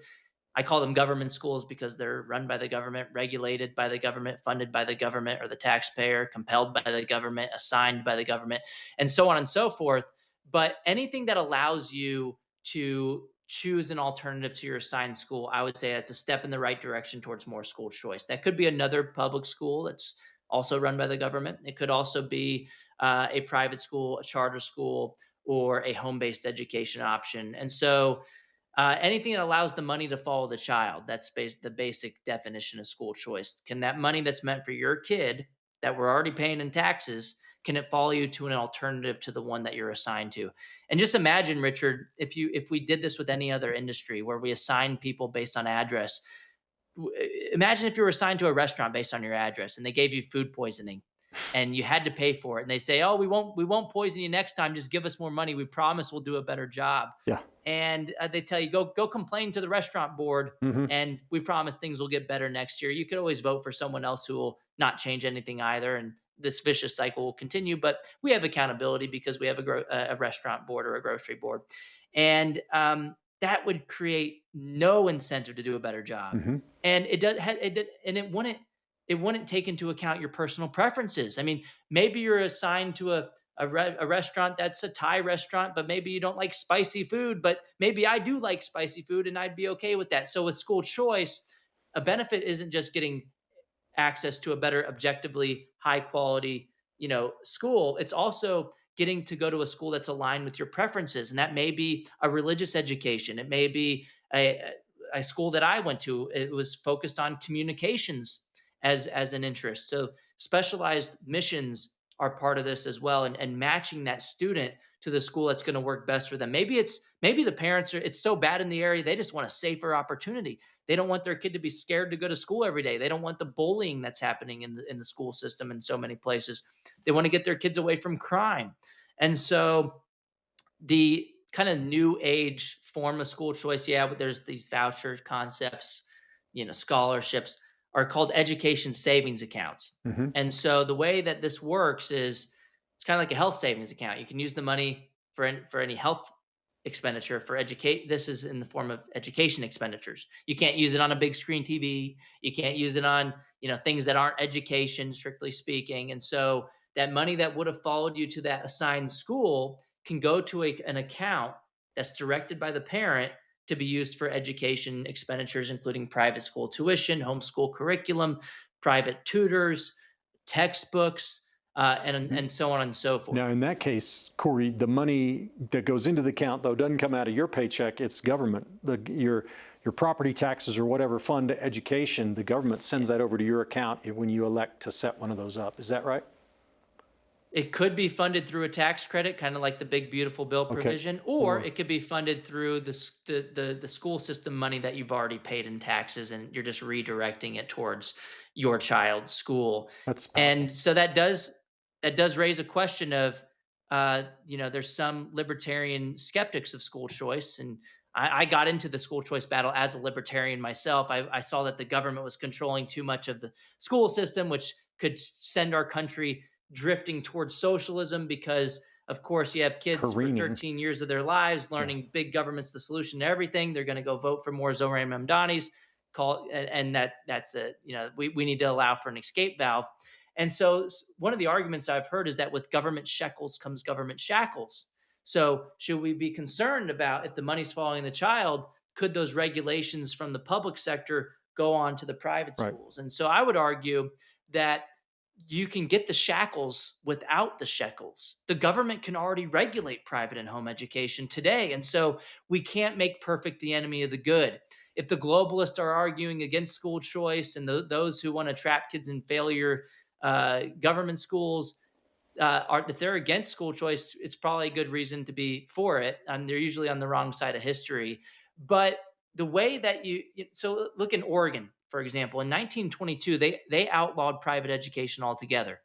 I call them government schools because they're run by the government, regulated by the government, funded by the government or the taxpayer, compelled by the government, assigned by the government, and so on and so forth. But anything that allows you to choose an alternative to your assigned school, I would say that's a step in the right direction towards more school choice. That could be another public school that's also run by the government. It could also be a private school, a charter school, or a home based education option. And so, anything that allows the money to follow the child, that's the basic definition of school choice. Can that money that's meant for your kid that we're already paying in taxes, can it follow you to an alternative to the one that you're assigned to? And just imagine, Richard, if we did this with any other industry where we assign people based on address. Imagine if you were assigned to a restaurant based on your address and they gave you food poisoning and you had to pay for it, and they say, "Oh, we won't poison you next time, just give us more money, we promise we'll do a better job." Yeah. And they tell you, go complain to the restaurant board, Mm-hmm. and we promise things will get better next year. You could always vote for someone else who will not change anything either, and this vicious cycle will continue. But we have accountability because we have a restaurant board or a grocery board, and that would create no incentive to do a better job. Mm-hmm. And it wouldn't take into account your personal preferences. I mean, maybe you're assigned to a restaurant that's a Thai restaurant, but maybe you don't like spicy food, but maybe I do like spicy food and I'd be okay with that. So with school choice, a benefit isn't just getting access to a better objectively high quality, school. It's also getting to go to a school that's aligned with your preferences. And that may be a religious education. It may be a school that I went to. It was focused on communications as an interest. So specialized missions are part of this as well, and matching that student to the school that's going to work best for them. Maybe the parents it's so bad in the area they just want a safer opportunity. They don't want their kid to be scared to go to school every day. They don't want the bullying that's happening in the school system in so many places. They want to get their kids away from crime. And so the kind of new age form of school choice, yeah, but there's these voucher concepts, scholarships, are called education savings accounts. Mm-hmm. And so the way that this works is it's kind of like a health savings account. You can use the money for any health expenditure. For educate, this is in the form of education expenditures. You can't use it on a big screen TV. You can't use it on things that aren't education, strictly speaking. And so that money that would have followed you to that assigned school can go to an account that's directed by the parent to be used for education expenditures, including private school tuition, homeschool curriculum, private tutors, textbooks, and so on and so forth. Now, in that case, Corey, the money that goes into the account, though, doesn't come out of your paycheck. It's government. Your property taxes or whatever fund education, the government sends that over to your account when you elect to set one of those up. Is that right? It could be funded through a tax credit, kind of like the big beautiful bill provision, or it could be funded through the school system money that you've already paid in taxes, and you're just redirecting it towards your child's school. That's powerful. And so that does raise a question of, there's some libertarian skeptics of school choice, and I got into the school choice battle as a libertarian myself. I saw that the government was controlling too much of the school system, which could send our country drifting towards socialism because Of course, you have kids for Careening. 13 years of their lives Yeah. learning big government's the solution to everything. They're going to go vote for more Zohran Mamdani's and that's a, we need to allow for an escape valve. And so one of the arguments I've heard is that with government shekels comes government shackles. So should we be concerned about if the money's following the child, could those regulations from the public sector go on to the private Right. schools? And so I would argue that you can get the shackles without the shekels. The government can already regulate private and home education today. And so we can't make perfect the enemy of the good. If the globalists are arguing against school choice and those who want to trap kids in failure government schools, if they're against school choice, it's probably a good reason to be for it. They're usually on the wrong side of history. But the way that so look in Oregon, for example, in 1922, they outlawed private education altogether.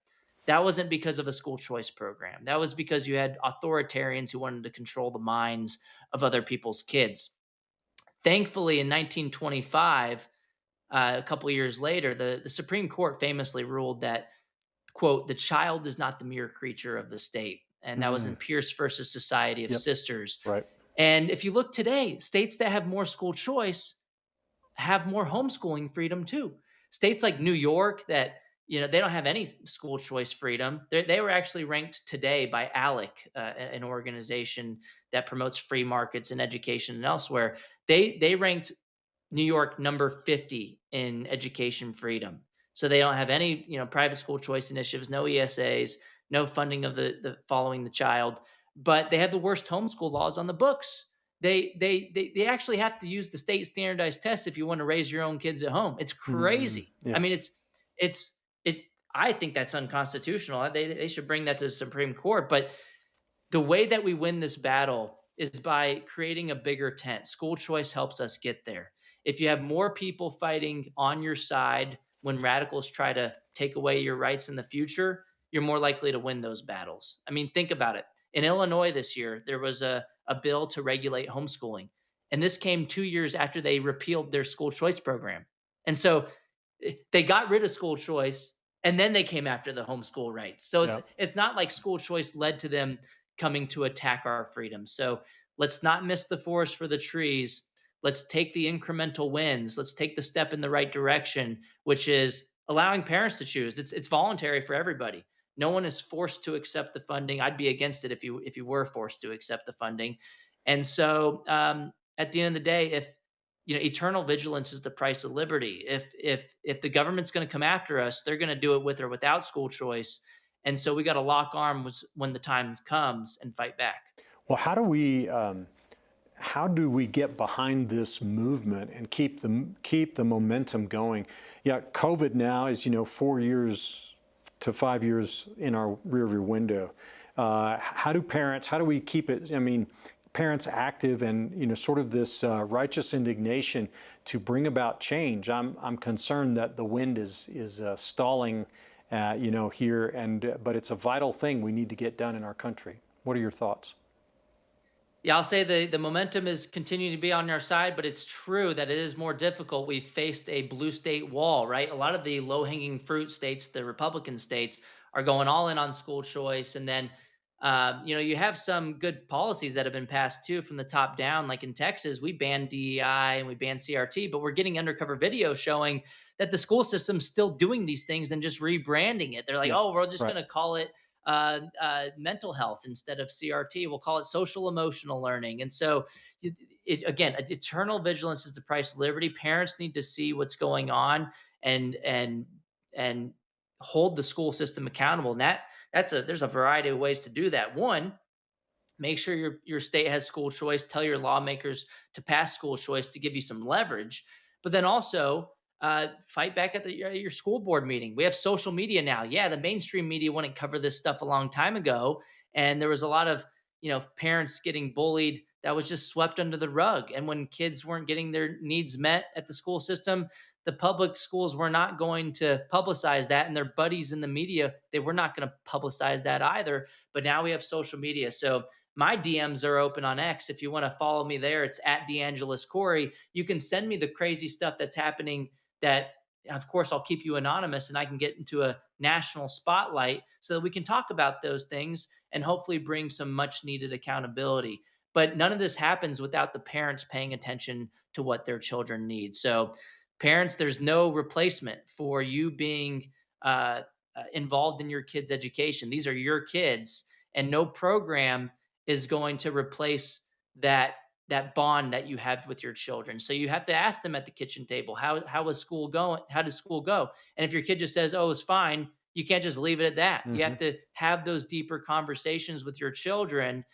That wasn't because of a school choice program. That was because you had authoritarians who wanted to control the minds of other people's kids. Thankfully, in 1925, a couple of years later, the Supreme Court famously ruled that, quote, the child is not the mere creature of the state. And that was in Mm. Pierce versus Society of Yep. Sisters. Right. And if you look today, states that have more school choice have more homeschooling freedom too. States like New York that, they don't have any school choice freedom. They were actually ranked today by ALEC, an organization that promotes free markets in education and elsewhere. They ranked New York number 50 in education freedom. So they don't have any, private school choice initiatives, no ESAs, no funding of the following the child, but they have the worst homeschool laws on the books. They actually have to use the state standardized test if you want to raise your own kids at home. It's Mm. crazy. I Yeah. mean, it. I think that's unconstitutional. They should bring that to the Supreme Court. But the way that we win this battle is by creating a bigger tent. School choice helps us get there. If you have more people fighting on your side when radicals try to take away your rights in the future, you're more likely to win those battles. I mean, think about it. In Illinois this year, there was a bill to regulate homeschooling. And this came 2 years after they repealed their school choice program. And so they got rid of school choice and then they came after the homeschool rights. So Yeah. it's not like school choice led to them coming to attack our freedom. So let's not miss the forest for the trees. Let's take the incremental wins. Let's take the step in the right direction, which is allowing parents to choose. It's voluntary for everybody. No one is forced to accept the funding. I'd be against it if you were forced to accept the funding. And so at the end of the day, if eternal vigilance is the price of liberty. If the government's going to come after us, they're going to do it with or without school choice. And so we got to lock arms when the time comes and fight back. Well, how do we get behind this movement and keep the momentum going? Yeah, COVID now is 4 years to 5 years in our rearview window. How do we keep it? I mean, parents active and sort of this righteous indignation to bring about change. I'm concerned that the wind is stalling, here, but it's a vital thing we need to get done in our country. What are your thoughts? Yeah, I'll say the momentum is continuing to be on our side, but it's true that it is more difficult. We've faced a blue state wall, right? A lot of the low-hanging fruit states, the Republican states, are going all in on school choice. And then, you have some good policies that have been passed too from the top down. Like in Texas, we banned DEI and we banned CRT, but we're getting undercover video showing that the school system's still doing these things and just rebranding it. They're like, Yeah, oh, we're just right. going to call it mental health instead of CRT. We'll call it social emotional learning. And so, again, eternal vigilance is the price of liberty. Parents need to see what's going on and hold the school system accountable. And there's a variety of ways to do that. One, make sure your state has school choice. Tell your lawmakers to pass school choice to give you some leverage. But then also fight back at your school board meeting. We have social media now. Yeah, the mainstream media wouldn't cover this stuff a long time ago, and there was a lot of parents getting bullied that was just swept under the rug. And when kids weren't getting their needs met at the school system, the public schools were not going to publicize that, and their buddies in the media, they were not going to publicize that either. But now we have social media. So my DMs are open on X. If you want to follow me there, it's at DeAngelis Corey. You can send me the crazy stuff that's happening that of course, I'll keep you anonymous and I can get into a national spotlight so that we can talk about those things and hopefully bring some much needed accountability. But none of this happens without the parents paying attention to what their children need. So, parents, there's no replacement for you being involved in your kids' education. These are your kids, and no program is going to replace that bond that you have with your children. So you have to ask them at the kitchen table, how was school going? How did school go? And if your kid just says, "Oh, it's fine," you can't just leave it at that. You have to have those deeper conversations with your children.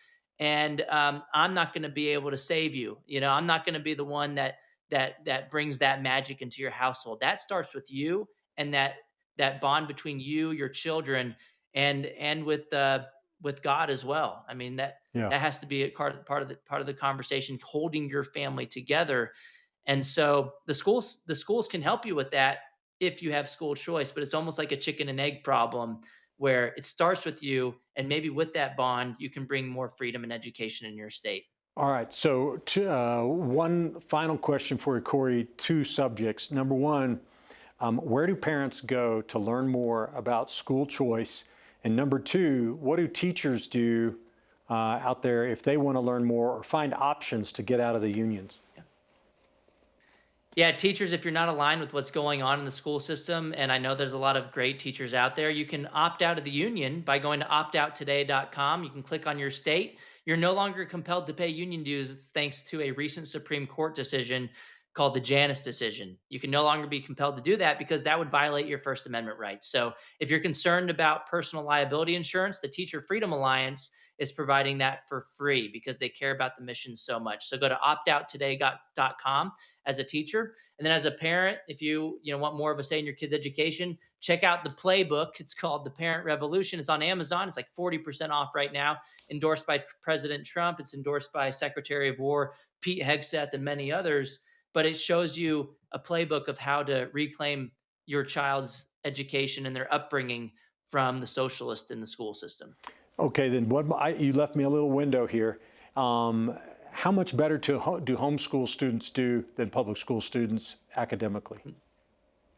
And I'm not going to be able to save you. I'm not going to be the one that brings that magic into your household. That starts with you, and that bond between you, your children, and with God as well. I mean, Yeah. that has to be a part of the conversation, holding your family together. And so the schools can help you with that if you have school choice, but it's almost like a chicken and egg problem where it starts with you, and maybe with that bond you can bring more freedom and education in your state. All right. So one final question for you, Corey. Two subjects. Number one, where do parents go to learn more about school choice? And number two, what do teachers do out there if they want to learn more or find options to get out of the unions? Yeah, teachers, if you're not aligned with what's going on in the school system, and I know there's a lot of great teachers out there, you can opt out of the union by going to optouttoday.com. You can click on your state. You're no longer compelled to pay union dues thanks to a recent Supreme Court decision called the DeAngelis decision. You can no longer be compelled to do that because that would violate your First Amendment rights. So if you're concerned about personal liability insurance, the Teacher Freedom Alliance is providing that for free because they care about the mission so much. So go to optouttoday.com as a teacher. And then as a parent, if you want more of a say in your kids' education, check out the playbook. It's called The Parent Revolution. It's on Amazon. It's like 40% off right now. Endorsed by President Trump. It's endorsed by Secretary of War Pete Hegseth and many others. But it shows you a playbook of how to reclaim your child's education and their upbringing from the socialists in the school system. Okay, then you left me a little window here. How much better do homeschool students do than public school students academically?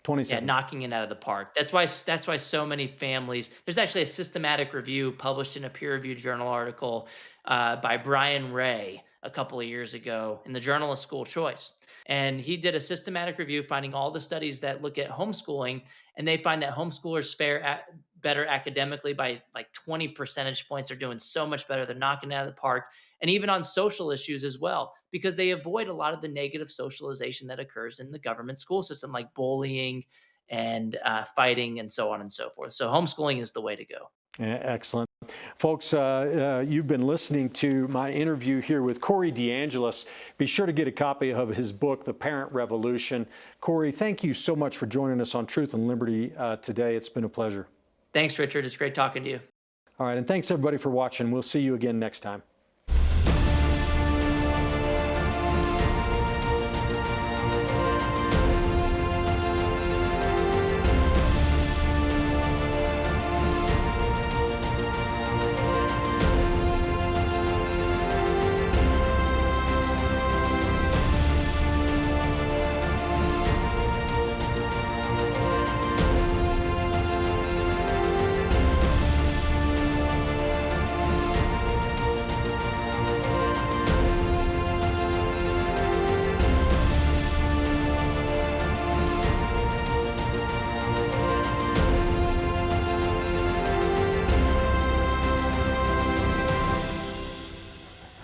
20 seconds. Yeah, knocking it out of the park. That's why so many families. There's actually a systematic review published in a peer-reviewed journal article by Brian Ray a couple of years ago in the Journal of School Choice, and he did a systematic review finding all the studies that look at homeschooling, and they find that homeschoolers fare better academically by like 20 percentage points. They're doing so much better. They're knocking it out of the park, and even on social issues as well, because they avoid a lot of the negative socialization that occurs in the government school system, like bullying and fighting and so on and so forth. So homeschooling is the way to go. Yeah, excellent. Folks, you've been listening to my interview here with Corey DeAngelis. Be sure to get a copy of his book, The Parent Revolution. Corey, thank you so much for joining us on Truth and Liberty today. It's been a pleasure. Thanks, Richard. It's great talking to you. All right, and thanks everybody for watching. We'll see you again next time.